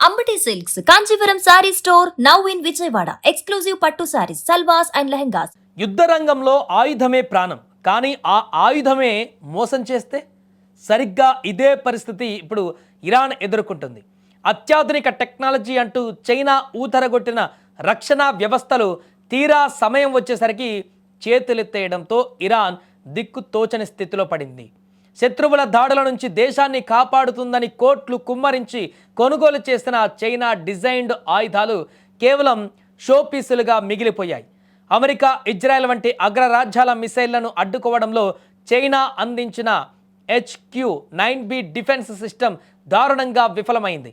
Ambati silks Kanchipuram sorry store now in Vijayawada. Exclusive పట్టు saris, సల్వాస్ and lehengas. యుద్ధ రంగంలో ఆయుధమే ప్రాణం, కానీ ఆ ఆయుధమే మోసం చేస్తే సరిగ్గా ఇదే పరిస్థితి ఇప్పుడు ఇరాన్ ఎదుర్కొంటుంది. అత్యాధునిక టెక్నాలజీ అంటూ చైనా ఊతరగొట్టిన రక్షణ వ్యవస్థలు తీరా సమయం వచ్చేసరికి చేతులెత్తేయడంతో ఇరాన్ దిక్కు తోచని స్థితిలో పడింది. శత్రువుల దాడుల నుంచి దేశాన్ని కాపాడుతుందని కోట్లు కుమ్మరించి కొనుగోలు చేసిన చైనా డిజైన్డ్ ఆయుధాలు కేవలం షో పీసులుగా మిగిలిపోయాయి. అమెరికా, ఇజ్రాయెల్ వంటి అగ్రరాజ్యాల మిసైళ్లను అడ్డుకోవడంలో చైనా అందించిన HQ-9B డిఫెన్స్ సిస్టమ్ దారుణంగా విఫలమైంది.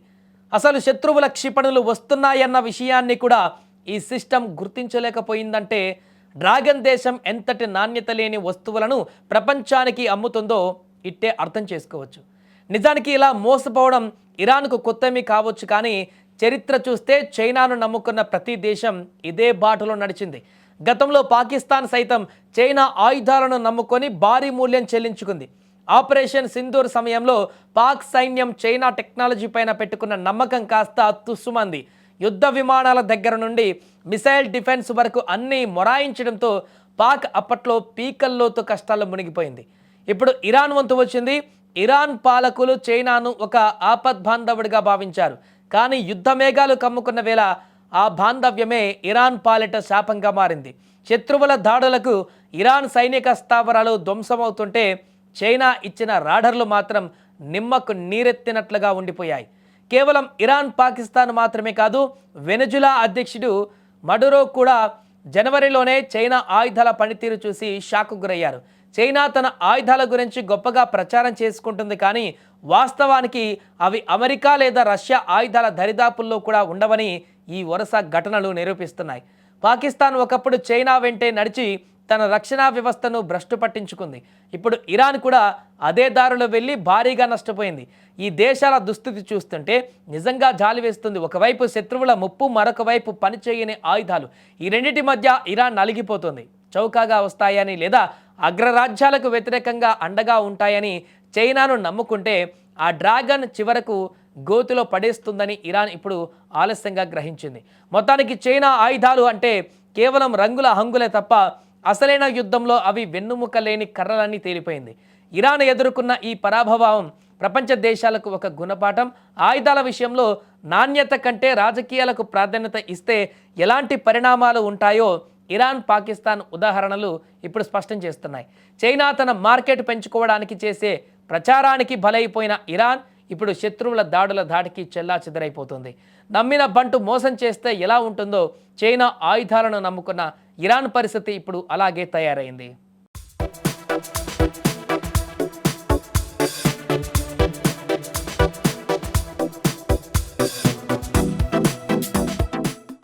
అసలు శత్రువుల క్షిపణులు వస్తున్నాయన్న విషయాన్ని కూడా ఈ సిస్టమ్ గుర్తించలేకపోయిందంటే డ్రాగన్ దేశం ఎంతటి నాణ్యత లేని వస్తువులను ప్రపంచానికి అమ్ముతుందో ఇట్టే అర్థం చేసుకోవచ్చు. నిజానికి ఇలా మోసపోవడం ఇరాన్కు కొత్తమీ కావచ్చు, కానీ చరిత్ర చూస్తే చైనాను నమ్ముకున్న ప్రతి దేశం ఇదే బాటలో నడిచింది. గతంలో పాకిస్తాన్ సైతం చైనా ఆయుధాలను నమ్ముకొని భారీ మూల్యం చెల్లించుకుంది. ఆపరేషన్ సింధూర్ సమయంలో పాక్ సైన్యం చైనా టెక్నాలజీ పైన పెట్టుకున్న నమ్మకం కాస్త తుస్సుమంది. యుద్ధ విమానాల దగ్గర నుండి మిసైల్ డిఫెన్స్ వరకు అన్నీ మొరాయించడంతో పాక్ అప్పట్లో పీకల్లోతు కష్టాల్లో మునిగిపోయింది. ఇప్పుడు ఇరాన్ వంతు వచ్చింది. ఇరాన్ పాలకులు చైనాను ఒక ఆపద్బాంధవుడిగా భావించారు, కానీ యుద్ధ మేఘాలు కమ్ముకున్న వేళ ఆ బాంధవ్యమే ఇరాన్ పాలిట శాపంగా మారింది. శత్రువుల దాడులకు ఇరాన్ సైనిక స్థావరాలు ధ్వంసమవుతుంటే చైనా ఇచ్చిన రాడర్లు మాత్రం నిమ్మకు నీరెత్తినట్లుగా ఉండిపోయాయి. కేవలం ఇరాన్, పాకిస్తాన్ మాత్రమే కాదు, వెనజులా అధ్యక్షుడు మడురో కూడా జనవరిలోనే చైనా ఆయుధాల పనితీరు చూసి షాకు గురయ్యారు. చైనా తన ఆయుధాల గురించి గొప్పగా ప్రచారం చేసుకుంటుంది, కానీ వాస్తవానికి అవి అమెరికా లేదా రష్యా ఆయుధాల దరిదాపుల్లో కూడా ఉండవని ఈ వరుస ఘటనలు నిరూపిస్తున్నాయి. పాకిస్తాన్ ఒకప్పుడు చైనా వెంటే నడిచి తన రక్షణ వ్యవస్థను భ్రష్టు పట్టించుకుంది. ఇప్పుడు ఇరాన్ కూడా అదే దారిలో వెళ్ళి భారీగా నష్టపోయింది. ఈ దేశాల దుస్థితి చూస్తుంటే నిజంగా జాలి వేస్తుంది. ఒకవైపు శత్రువుల ముప్పు, మరొక వైపు పనిచేయని ఆయుధాలు. ఈ రెండింటి మధ్య ఇరాన్ నలిగిపోతుంది. చౌకగా వస్తాయని లేదా అగ్రరాజ్యాలకు వ్యతిరేకంగా అండగా ఉంటాయని చైనాను నమ్ముకుంటే ఆ డ్రాగన్ చివరకు గోతిలో పడేస్తుందని ఇరాన్ ఇప్పుడు ఆలస్యంగా గ్రహించింది. మొత్తానికి చైనా ఆయుధాలు అంటే కేవలం రంగుల హంగులే తప్ప అసలైన యుద్ధంలో అవి వెన్నుముక లేని కర్రలని తేలిపోయింది. ఇరాన్ ఎదుర్కొన్న ఈ పరాభవం ప్రపంచ దేశాలకు ఒక గుణపాఠం. ఆయుధాల విషయంలో నాణ్యత కంటే రాజకీయాలకు ప్రాధాన్యత ఇస్తే ఎలాంటి పరిణామాలు ఉంటాయో ఇరాన్, పాకిస్తాన్ ఉదాహరణలు ఇప్పుడు స్పష్టం చేస్తున్నాయి. చైనా తన మార్కెట్ పెంచుకోవడానికి చేసే ప్రచారానికి బలైపోయిన ఇరాన్ ఇప్పుడు శత్రువుల దాడుల ధాటికి చెల్లాచెదరైపోతుంది. నమ్మిన బంటు మోసం చేస్తే ఎలా ఉంటుందో చైనా ఆయుధాలను నమ్ముకున్న ఇరాన్ పరిస్థితి ఇప్పుడు అలాగే తయారైంది.